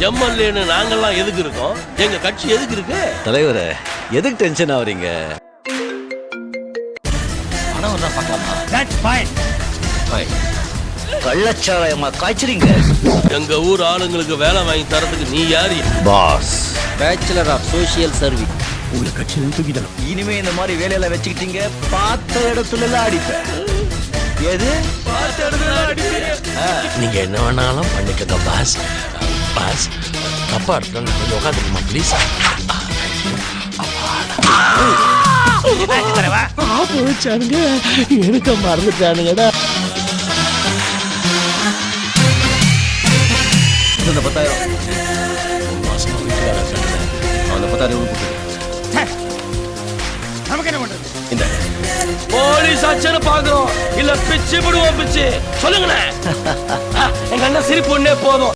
எம்எல்ஏன்னு நாங்கெல்லாம் எதுக்கு இருக்கோம்? எங்க கட்சி எதுக்கு இருக்கு? தலைவரே, எதுக்கு டென்ஷன் ஆவறீங்க? பணம் வந்தா பார்க்கலாமா? That's fine. கள்ளச்சாராயமா காய்ச்சறீங்க? எங்க ஊர் ஆளுங்களுக்கு வேலை வாங்கி தரதுக்கு நீ யாரு? Boss, bachelor of social service. உங்களை கட்சியில தூக்கிடலாம். இனிமே இந்த மாதிரி வேலையெல்லாம் வச்சுக்கிட்டீங்க, பார்த்த இடத்துல எல்லாம் அடிப்பேன். எது? நீங்க என்ன வேணாலும் பண்ணிக்கங்க பாஸ். பாஸ், தப்பா எடுத்து கொஞ்சம் உட்காந்துக்குமா ப்ளீஸ்? போச்சானுங்க, எடுக்க மறந்துட்டானுங்கடா. இந்த 10,000 மாசமா வீட்டுக்காரன் கட்டுறேன். அந்த 10,000 கொடுத்துரு. நமக்கு என்ன பண்றது? இந்த போலீஸ் ஆச்சனை பாக்குறோம் இல்ல பிச்சு விடுவோம் பிச்சு சொல்லுங்களேன். எங்க அண்ணன் சிரிப்பு ஒண்ணே போதும்.